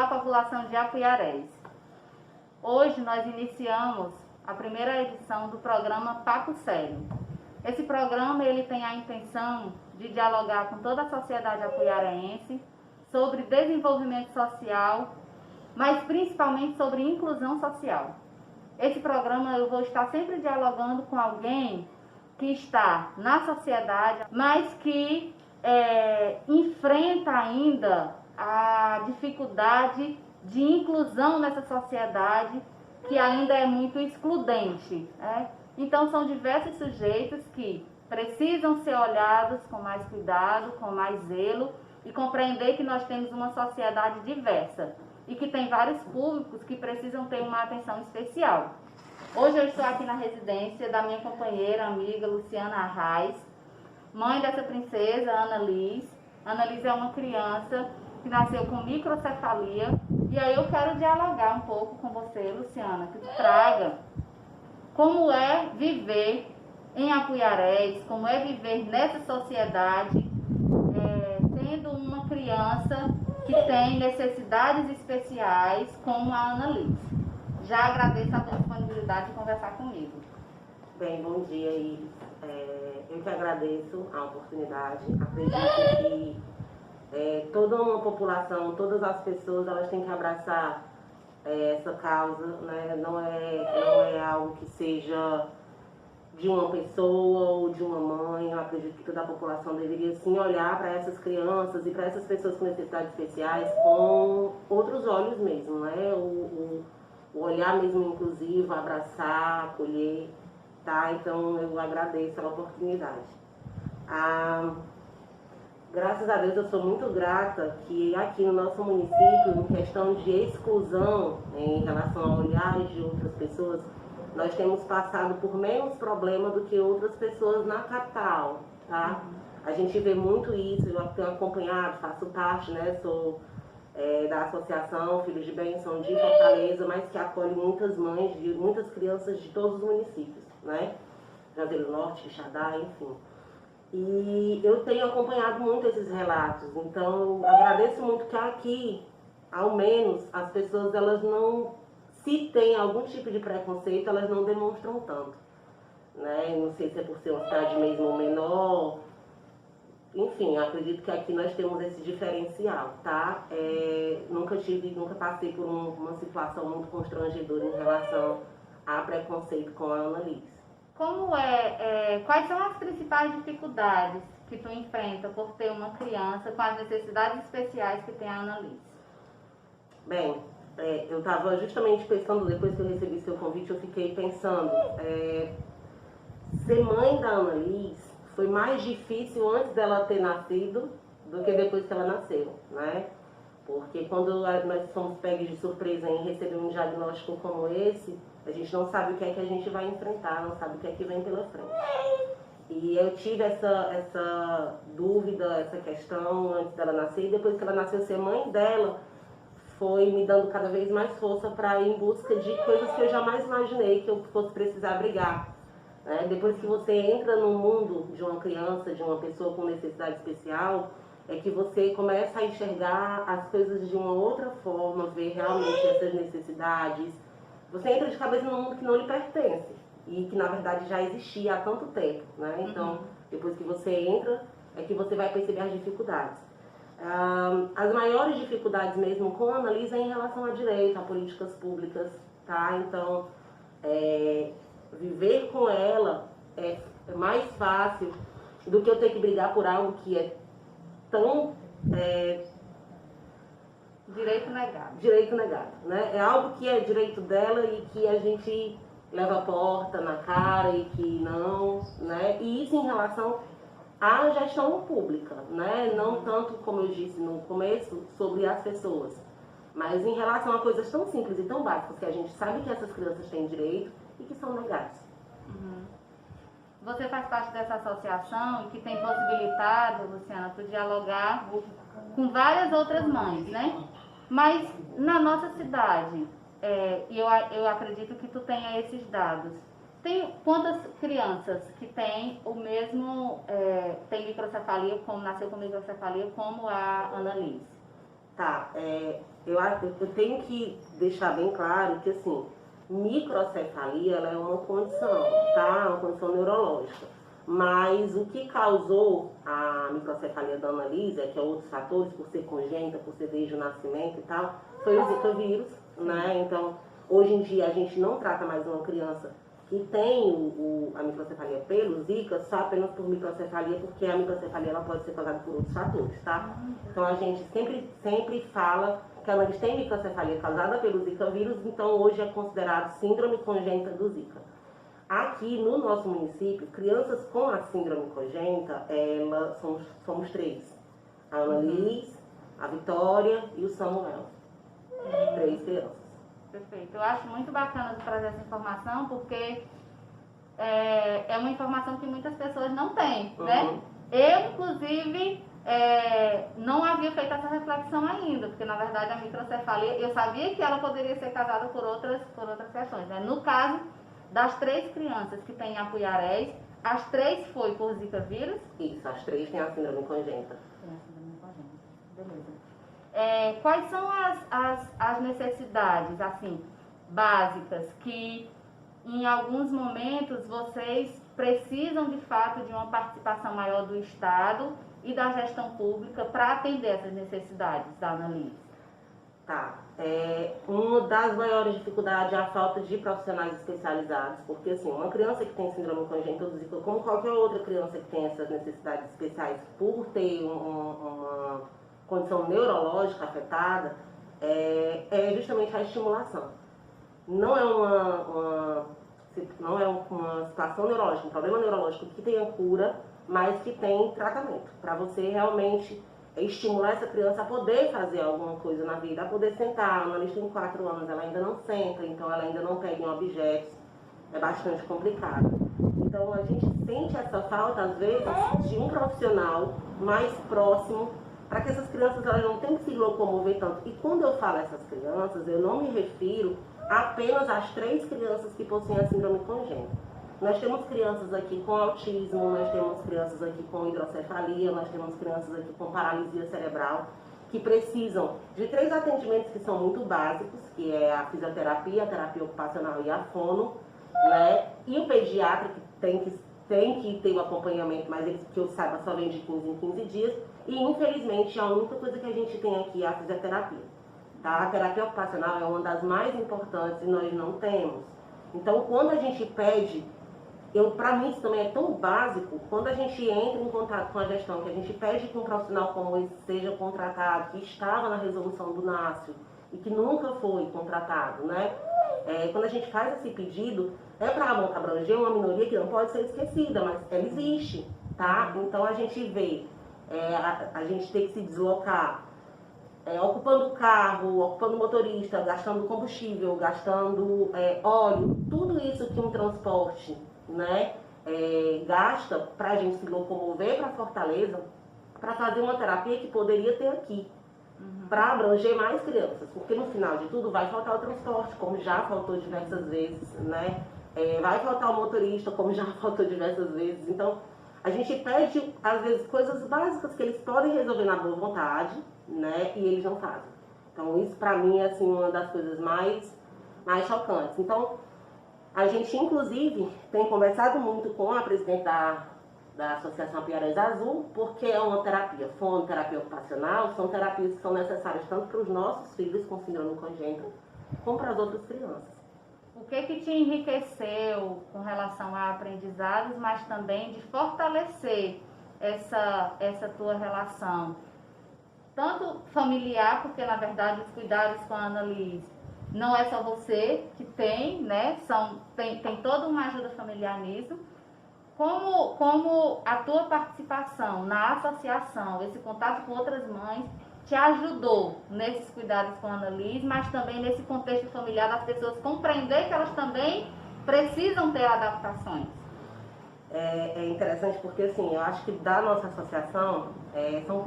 população de Apuiarés. Hoje nós iniciamos a primeira edição do programa Papo Sério. Esse programa ele tem a intenção de dialogar com toda a sociedade apuiarense sobre desenvolvimento social, mas principalmente sobre inclusão social. Esse programa eu vou estar sempre dialogando com alguém que está na sociedade, mas que enfrenta ainda a dificuldade de inclusão nessa sociedade que ainda é muito excludente, né? Então são diversos sujeitos que precisam ser olhados com mais cuidado, com mais zelo e compreender que nós temos uma sociedade diversa e que tem vários públicos que precisam ter uma atenção especial. Hoje eu estou aqui na residência da minha companheira, amiga Luciana Arraes, mãe dessa princesa, Ana Liz. Ana Liz é uma criança que nasceu com microcefalia e aí eu quero dialogar um pouco com você, Luciana, que tu traga como é viver em Apuiarés, como é viver nessa sociedade, tendo uma criança que tem necessidades especiais como a Ana Liz. Já agradeço a tua disponibilidade de conversar comigo. Bem, bom dia, Iris. Eu que agradeço a oportunidade. Acredito que toda uma população, todas as pessoas, elas têm que abraçar essa causa, né? Não é algo que seja de uma pessoa ou de uma mãe. Eu acredito que toda a população deveria sim olhar para essas crianças e para essas pessoas com necessidades especiais com outros olhos mesmo, né? O olhar mesmo inclusivo, abraçar, acolher, tá? Então eu agradeço a oportunidade. Graças a Deus eu sou muito grata que aqui no nosso município, em questão de exclusão em relação a olhares de outras pessoas, nós temos passado por menos problema do que outras pessoas na capital, tá? A gente vê muito isso, eu tenho acompanhado, faço parte, né? Sou da Associação Filhos de Bênção de Fortaleza, mas que acolhe muitas mães, de muitas crianças de todos os municípios, né? Juazeiro Norte, Quixadá, enfim. E eu tenho acompanhado muito esses relatos, então eu agradeço muito que aqui, ao menos, as pessoas, elas não, se tem algum tipo de preconceito, elas não demonstram tanto, né? Não sei se é por ser uma cidade mesmo menor, enfim, acredito que aqui nós temos esse diferencial, tá? Nunca passei por uma situação muito constrangedora em relação a preconceito com a Ana Liz. Quais são as principais dificuldades que tu enfrenta por ter uma criança com as necessidades especiais que tem a Ana Liz? Bem, eu estava justamente pensando, depois que eu recebi seu convite, eu fiquei pensando, ser mãe da Ana Liz foi mais difícil antes dela ter nascido do que depois que ela nasceu, né? Porque quando nós somos pegos de surpresa em receber um diagnóstico como esse, a gente não sabe o que é que a gente vai enfrentar, não sabe o que é que vem pela frente. E eu tive essa dúvida, essa questão antes dela nascer, e depois que ela nasceu, ser mãe dela foi me dando cada vez mais força para ir em busca de coisas que eu jamais imaginei que eu fosse precisar brigar. Depois que você entra no mundo de uma criança, de uma pessoa com necessidade especial, é que você começa a enxergar as coisas de uma outra forma, ver realmente essas necessidades. Você entra de cabeça num mundo que não lhe pertence e que na verdade já existia há tanto tempo, né? Então, depois que você entra, é que você vai perceber as dificuldades. As maiores dificuldades mesmo com a Ana Liz é em relação a direito, a políticas públicas, tá? Então, viver com ela é mais fácil do que eu ter que brigar por algo que é tão... Direito negado. Direito negado, né? É algo que é direito dela e que a gente leva a porta na cara e que não, né? E isso em relação à gestão pública, né? Não tanto, como eu disse no começo, sobre as pessoas, mas em relação a coisas tão simples e tão básicas que a gente sabe que essas crianças têm direito e que são negadas. Você faz parte dessa associação e que tem possibilitado, Luciana, tu dialogar com várias outras mães, né? Mas na nossa cidade, eu acredito que tu tenha esses dados. Tem quantas crianças que têm o mesmo, tem microcefalia, nasceu com microcefalia, como a Ana Liz? Tá, eu tenho que deixar bem claro que, assim, microcefalia ela é uma condição, tá? Uma condição neurológica. Mas o que causou a microcefalia da Annalise, que é outros fatores, por ser congênita, por ser desde o nascimento e tal, foi o Zika vírus, né? Então, hoje em dia a gente não trata mais uma criança que tem a microcefalia pelo Zika só apenas por microcefalia, porque a microcefalia ela pode ser causada por outros fatores, tá? Então a gente sempre fala que a Annalise tem microcefalia causada pelo Zika vírus, então hoje é considerado síndrome congênita do Zika. Aqui no nosso município, crianças com a síndrome congênita, somos 3. A Annalise, a Vitória e o Samuel. 3 crianças. Perfeito. Eu acho muito bacana de trazer essa informação, porque é uma informação que muitas pessoas não têm, né? Eu, inclusive, não havia feito essa reflexão ainda, porque, na verdade, a microcefalia, eu sabia que ela poderia ser causada por outras questões, né? No caso das 3 crianças que têm Apuiarés, as 3 foi por Zika vírus? Isso, as 3 têm a síndrome congênita. Tem a síndrome congênita, beleza. Quais são as necessidades, assim, básicas, que em alguns momentos vocês precisam de fato de uma participação maior do Estado e da gestão pública para atender essas necessidades da Annalise? Tá. Uma das maiores dificuldades é a falta de profissionais especializados, porque assim, uma criança que tem síndrome congênita do Zika, como qualquer outra criança que tem essas necessidades especiais por ter uma condição neurológica afetada, é justamente a estimulação. Não é uma situação neurológica, um problema neurológico que tenha cura, mas que tem tratamento, para você realmente estimular essa criança a poder fazer alguma coisa na vida, a poder sentar. A Annalise tem 4 anos, ela ainda não senta, então ela ainda não pega em objetos, é bastante complicado. Então a gente sente essa falta, às vezes, de um profissional mais próximo, para que essas crianças elas não tenham que se locomover tanto. E quando eu falo essas crianças, eu não me refiro apenas às 3 crianças que possuem a síndrome congênita. Nós temos crianças aqui com autismo, nós temos crianças aqui com hidrocefalia, nós temos crianças aqui com paralisia cerebral, que precisam de 3 atendimentos que são muito básicos, que é a fisioterapia, a terapia ocupacional e a fono, né? E o pediatra, que tem que ter o acompanhamento, mas eles, que eu saiba, só vem de 15 em 15 dias. E, infelizmente, a única coisa que a gente tem aqui é a fisioterapia. Tá? A terapia ocupacional é uma das mais importantes e nós não temos. Então, quando a gente pede, para mim isso também é tão básico, quando a gente entra em contato com a gestão, que a gente pede que um profissional como esse seja contratado, que estava na resolução do NASF e que nunca foi contratado, né? Quando a gente faz esse pedido, é para abranger uma minoria que não pode ser esquecida, mas ela existe, tá? Então a gente vê, a gente tem que se deslocar, ocupando o carro, ocupando o motorista, gastando combustível, gastando óleo, tudo isso que um transporte, né, gasta para a gente se locomover para Fortaleza, para fazer uma terapia que poderia ter aqui, para abranger mais crianças, porque no final de tudo vai faltar o transporte, como já faltou diversas vezes, né? Vai faltar o motorista, como já faltou diversas vezes. Então, a gente pede, às vezes, coisas básicas que eles podem resolver na boa vontade, né? E eles não fazem. Então, isso para mim é assim, uma das coisas mais chocantes. Então, a gente, inclusive, tem conversado muito com a presidente da Associação Apuiarés Azul, porque é uma terapia, fonoterapia ocupacional, são terapias que são necessárias tanto para os nossos filhos com síndrome congênita, como para as outras crianças. O que te enriqueceu com relação a aprendizados, mas também de fortalecer essa tua relação, tanto familiar, porque na verdade os cuidados com a Annalise não é só você que tem, né? Tem toda uma ajuda familiar nisso. Como a tua participação na associação, esse contato com outras mães, te ajudou nesses cuidados com a Annalise, mas também nesse contexto familiar das pessoas compreender que elas também precisam ter adaptações? É interessante porque, assim, eu acho que da nossa associação, são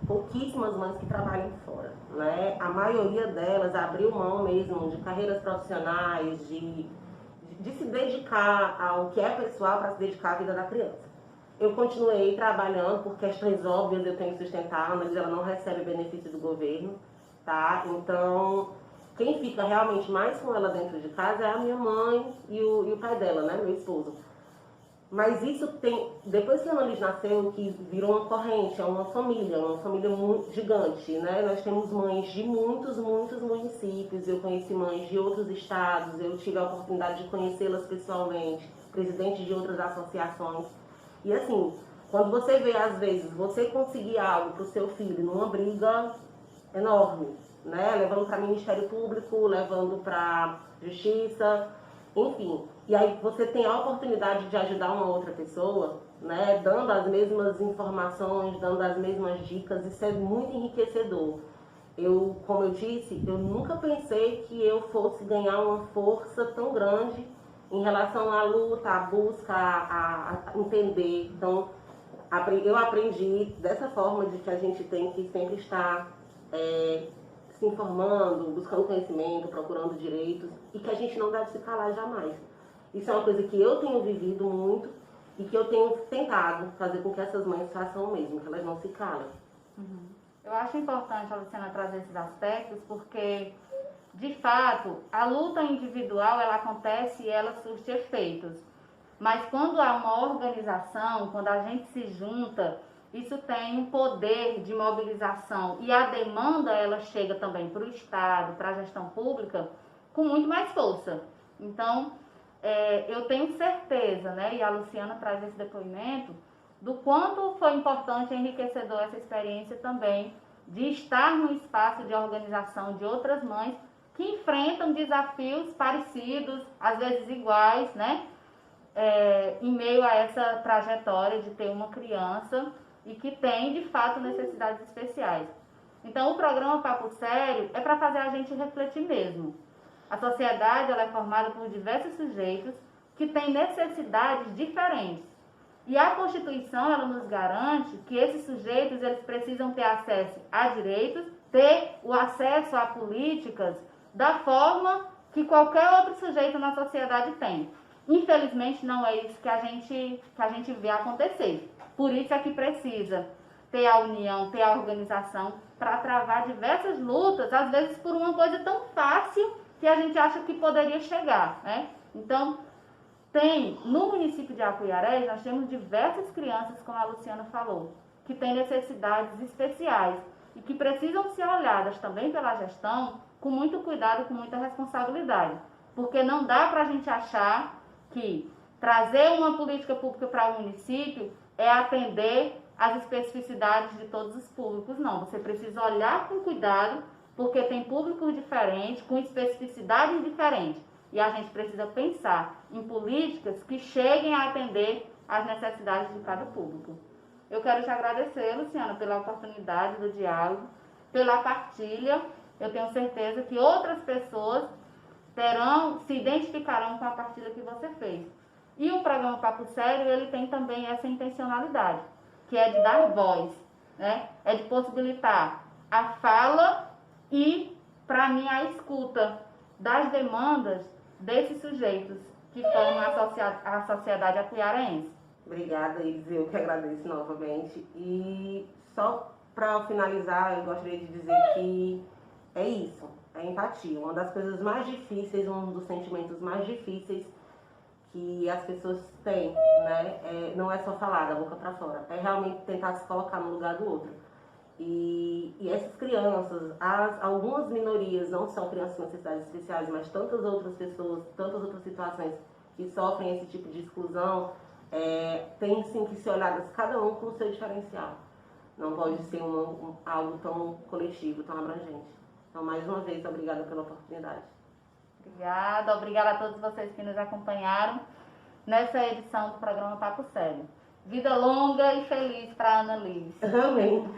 pouquíssimas mães que trabalham fora, né? A maioria delas abriu mão mesmo de carreiras profissionais, de se dedicar ao que é pessoal para se dedicar à vida da criança. Eu continuei trabalhando por questões óbvias, eu tenho que sustentar, mas ela não recebe benefício do governo, tá? Então, quem fica realmente mais com ela dentro de casa é a minha mãe e o pai dela, né, meu esposo. Mas isso tem, depois que a Ana Liz nasceu, que virou uma corrente, é uma família muito gigante, né? Nós temos mães de muitos municípios, eu conheci mães de outros estados, eu tive a oportunidade de conhecê-las pessoalmente, presidentes de outras associações. E assim, quando você vê, às vezes, você conseguir algo para o seu filho numa briga enorme, né? Levando para Ministério Público, levando para Justiça, enfim. E aí você tem a oportunidade de ajudar uma outra pessoa, né? Dando as mesmas informações, dando as mesmas dicas, isso é muito enriquecedor. Como eu disse, eu nunca pensei que eu fosse ganhar uma força tão grande em relação à luta, à busca, a entender. Então, eu aprendi dessa forma de que a gente tem que sempre estar se informando, buscando conhecimento, procurando direitos e que a gente não deve se calar jamais. Isso é uma coisa que eu tenho vivido muito e que eu tenho tentado fazer com que essas mães façam o mesmo, que elas não se calem. Uhum. Eu acho importante a Luciana trazer esses aspectos porque, de fato, a luta individual ela acontece e ela surte efeitos. Mas quando há uma organização, quando a gente se junta, isso tem um poder de mobilização e a demanda ela chega também para o Estado, para a gestão pública, com muito mais força. Então, eu tenho certeza, né, e a Luciana traz esse depoimento, do quanto foi importante e enriquecedor essa experiência também de estar no espaço de organização de outras mães que enfrentam desafios parecidos, às vezes iguais, né? Em meio a essa trajetória de ter uma criança e que tem, de fato, necessidades especiais. Então, o programa Papo Sério é para fazer a gente refletir mesmo. A sociedade ela é formada por diversos sujeitos que têm necessidades diferentes. E a Constituição ela nos garante que esses sujeitos eles precisam ter acesso a direitos, ter o acesso a políticas da forma que qualquer outro sujeito na sociedade tem. Infelizmente, não é isso que a gente vê acontecer. Por isso é que precisa ter a união, ter a organização para travar diversas lutas, às vezes por uma coisa tão fácil que a gente acha que poderia chegar, né? Então, no município de Apuiarés, nós temos diversas crianças, como a Luciana falou, que têm necessidades especiais e que precisam ser olhadas também pela gestão com muito cuidado, com muita responsabilidade. Porque não dá para a gente achar que trazer uma política pública para o município é atender às especificidades de todos os públicos. Não, você precisa olhar com cuidado, porque tem públicos diferentes, com especificidades diferentes. E a gente precisa pensar em políticas que cheguem a atender às necessidades de cada público. Eu quero te agradecer, Luciana, pela oportunidade do diálogo, pela partilha. Eu tenho certeza que outras pessoas se identificarão com a partilha que você fez. E o programa Papo Sério, ele tem também essa intencionalidade, que é de dar voz, né? É de possibilitar a fala e, para mim, a escuta das demandas desses sujeitos que formam a sociedade apuiarense. Obrigada, Iris. Eu que agradeço novamente. E só para finalizar, eu gostaria de dizer que é isso, é empatia. Uma das coisas mais difíceis, um dos sentimentos mais difíceis que as pessoas têm, né? Não é só falar da boca para fora, é realmente tentar se colocar no lugar do outro. E essas crianças, algumas minorias, não só crianças com necessidades especiais, mas tantas outras pessoas, tantas outras situações que sofrem esse tipo de exclusão, tem sim que ser olhadas cada um com o seu diferencial. Não pode ser algo tão coletivo, tão abrangente. Então, mais uma vez, obrigada pela oportunidade. Obrigada a todos vocês que nos acompanharam nessa edição do programa Papo Sério. Vida longa e feliz para Ana Liz. Amém.